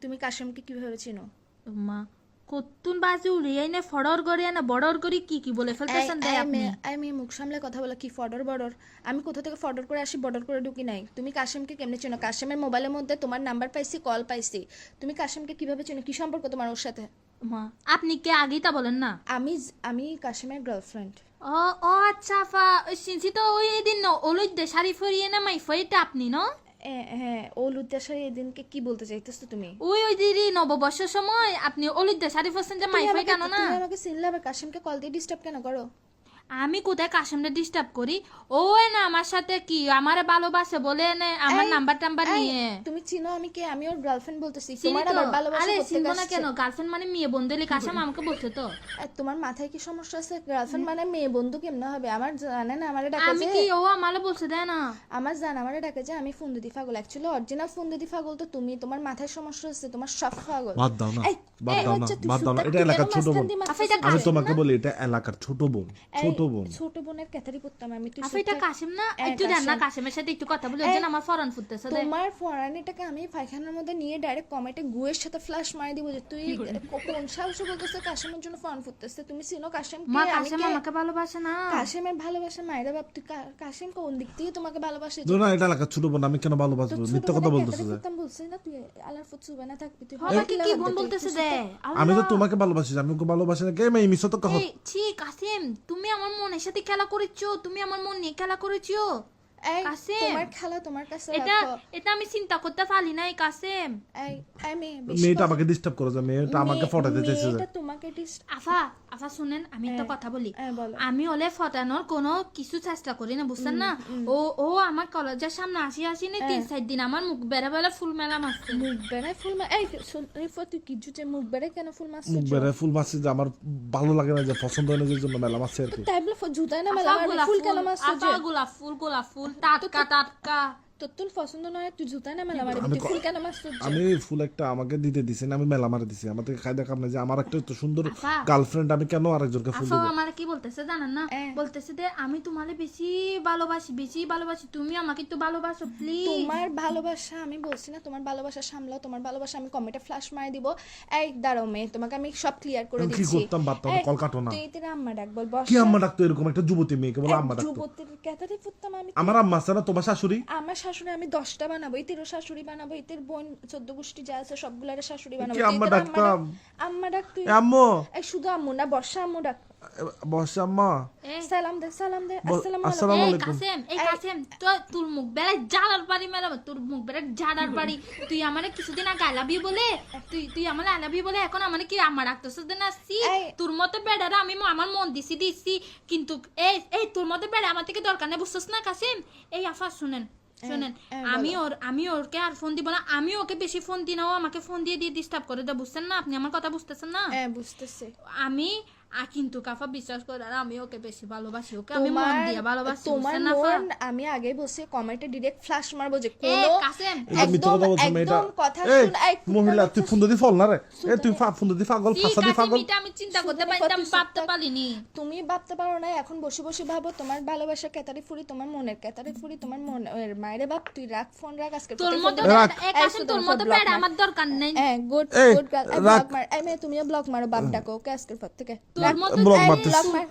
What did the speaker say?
তুমি কাশেমকে কিভাবে চিনো? মা কতুন বাজে উড়িয়াই না ফড়র গড়িয়া না বড়র গড়ি কি বলে ফেলতেছেন দেয় আপনি? আমি মুখ সামলে কথা বলা কি ফডর বর্ডর? আমি কোথা থেকে ফডর করে আসি বর্ডর করে ঢুকি নাই। তুমি কাশেমকে কেমনে চেনো? কাশেমের মোবাইলের মধ্যে তোমার নাম্বার পাইছি, কল পাইছি। তুমি কাশেমকে কিভাবে চেনো? কি সম্পর্ক তোমার ওর সাথে? মা আপনি কে আগেই তা বলেন না। আমি কাশেমের গার্লফ্রেন্ড। ও ও আচ্ছা ফা সিনসি তো ওই দিন ন ওলই দে শাড়ি ফরিয়ে না মাই ফইটা আপনি ন? হ্যাঁ, ও লুদ্দাসার এদিনকে কি বলতে চাইতেছো তুমি? ওই দিদি নববর্ষের সময় আপনি ওলই দে শাড়ি ফরছেন যে মাই ফই কেন না? তুমি আমাকে চিনলে আবার কাশেমকে কল দিয়ে ডিস্টার্ব কেন করো? আমি কোথায় কাশেমরে ডিস্টার্ব করি? ও না আমার সাথে কি আমারে ভালোবাসে বলে না আমার নাম্বার টাম্বার নিয়ে। তুমি চিনো আমি কে? আমি ওর গার্লফ্রেন্ড বলতেছি। চিনি তোমার তো। আবার ভালোবাসা আরে করতে চিনবো না আসছে। কেন? গার্লফ্রেন্ড মানে মেয়ে বন্ধুলি কাশেম আমাকে বলছে তো। তোমার মাথায় কি সমস্যা আছে? গার্লফ্রেন্ড মানে মেয়ে বন্ধু কেমনে হবে? আমার জানে না আমারে ডাকে আমি যে কি ও আমারে বলছে দেয় না? আমার জান আমারে ডাকে যে আমি ফোন দিদি পাগল। অ্যাকচুয়ালি অরিজিনাল ফোন দিদি পাগল তো তুমি। তোমার মাথায় সমস্যা আছে, তোমার সব পাগল। বাদ দাও না, এই, বাদ এই দাও না, হচ্ছে তুই বাদ দাও না। সুতার এটা এলাকার ছোট বোন। আমি তোমাকে বলি এটা এলাকার ছোট বোন, ছোট বোন। ছোট বোনের ক্যাথারি পড়তাম আমি। তুই আফা এটা কাশেম না? একটু দেন না কাশেমের সাথে একটু কথা বলি। ওই জন্য আমার ফরান ফুটতেছে দে। তোমার ফরানিটাকে আমি পায়খানার মধ্যে নিয়ে ডাইরেক্ট কমেটে গুয়ের সাথে ফ্ল্যাশ মারি দিব যে তুই কোন সাহসে বলতেছে কাশেমের জন্য ফরান ফুটতেছে। তুমি চিনো কাশেম কে? মা আমি কাশেম কে? আমাকে ভালোবাসে না। কাশেমের ভালোবাসা মায়েরা বাপ। তুই কাশেম কোন দিক থেকে তোমাকে ভালোবাসে? না এটা এলাকার ছোট বোন, আমি কেন ভালোবাসবো? মিথ্যা কথা বলতেছে যে। বলছিস না তুই আলার ফুটছুবে না থাকবি তুই। আমাকে কি বোন বলতেছে দে? আমি তো তোমাকে ভালোবাসি, আমি ওকে ভালোবাসি না। কে মেয়ে মিছো তো কহ। এই ছি কাশেম তুমি আমার মনের সাথে খেলা করেছো, তুমি আমার মন নিয়ে খেলা করেছো। এই কাশেম, তোমার খেলা তোমার কাছে এটা রাখো। এটা আমি চিন্তা করতে পারি নাই কাশেম। এই মেয়ে মেয়েটা আমাকে ডিস্টার্ব করে যে মেয়েটা আমাকে ফটাতে চাইছে যে। মেয়েটা তোমাকে আফা আফা শুনেন আমি একটা কথা বলি। বলো। আমি ওলে ফটানোর কোনো কিছু চেষ্টা করি না বুঝছেন না। ও আমার কলেজের সামনে আসি না 3-4 দিন আমার মুখ বেড়া বেড়া ফুল মেলা মারছে। মুখ বেড়ায় ফুল মা এই তুই কি জুতে মুখ বেড়ায় কেন ফুল মারছিস? মুখ বেড়ে ফুল মারছি যে আমার ভালো লাগে না, যে পছন্দ হয় না, যে জন্য মেলা মারছে আর কি। তাই বলে জুতায় না মেলা মারবি? ফুল কেন মারছিস? আফা গোলাপ ফুল টাটকা টাটকা। তোর তুল পছন্দ নয়, তুই জুতায় না মেলা মারবি? তুই ফুল কেন মারছিস? আমি ফুল একটা আমাকে দিতে দিছি না, আমি মেলা মারে দিছি। আমার থেকে খাই দেখাম না যে আমার একটা তো সুন্দর আফা। গার্লফ্রেন্ড, আমি কেন আরেকজনকে ফুল আফা দেব? আমার কি বলতেছে জানেন না? বলতেছে যে আমি তোমারে বেশি ভালোবাসি, তুমি আমাকে একটু ভালোবাসো প্লিজ। তোমার ভালোবাসা আমি বলছি না, তোমার ভালোবাসা সামলাও। তোমার ভালোবাসা আমি কমেন্টে ফ্ল্যাশ মারি দিব। এই দাঁড়াও মেয়ে, তোমাকে আমি সব ক্লিয়ার করে আমি কি দিচ্ছি। করতাম বাদ দাও, কল কাটো না। তুই তোর আম্মা ডাক বল। বস কি আম্মা ডাকতো? এরকম একটা যুবতী মেয়েকে বলে আম্মা ডাকতো? যুবতীর ক্যাটারি ফুটতাম আমি। আমার আম্মা আছে না, তোমার শাশুড়ি? আমার শাশুড়ি আমি 10টা বানাবো, ইতিরও শাশুড়ি বানাবো, ইতির বোন 14 গোষ্ঠী যা আছে সবগুলারে শাশুড়ি বানাবো। কি আম্মা ডাকতাম? আম্মা ডাক তুই। আম্মু, এই শুধু আম্মু না, বর্ষা আম্মু ডাক। বস আম্মা। সালাম দে আসসালামু আসসালামু আলাইকুম। আলাইকুম। কাসেম তোর মুখ বেড়ে জাড়ার পারি মেলাম, তোর মুখ বেড়ে জাড়ার পারি। তুই আমারে কিছুদিন আগে আই লাভ ইউ বলে তুই আমার আই লাভ ইউ বলে এখন আমার কি আমার রাখতেছিস না? সি তোর মতো বেড়ারা আমি আমার মন দিছি কিন্তু এই তোর মতো বেড়া আমার থেকে দরকার নেই বুঝছিস না কাসেম? এই আফা শুনেন আমি ওরকে আর ফোন দিব না। আমি ওকে বেশি ফোন দিই না, ও আমাকে ফোন দিয়ে ডিস্টার্ব করে দেয় বুঝছেন না? আপনি আমার কথা বুঝতেছেন না? বুঝতেছি আমি কিন্তু কাফা বিশ্বাস করে আর আমি ওকে বেশি ভালোবাসি, ওকে আমি মন দিয়ে ভালোবাসি। তোমার মন আমি আগেই বলছি কমেন্টে ডাইরেক্ট ফ্ল্যাশ মারবো যে কোন কাসেম একদম কথা শুন। এই মহিলা তুই ফোন দিদি ফল না রে। এই তুই ফোন দিদি পাগল, ফাঁসা দি পাগল। আমি চিন্তা করতে পারতাম, ভাবতে পারিনি। তুমি ভাবতে পারো না, এখন বসে বসে ভাবো। তোমার ভালোবাসা কেতারি ফুরি, তোমার মনের কেতারি ফুরি, তোমার মনের মায়েরে বাপ। তুই রাখ ফোন, রাখ। আজকে তোর মতো কাসেম তোর মতো বেড়া আমার দরকার নেই। Good girl. ব্লক মার। এই মেয়ে তুমিও ব্লক মারো, বাপ ডাকো ওকে আজকের পর থেকে। তোর মতো ব্লক মারতেছ। ব্লক মার।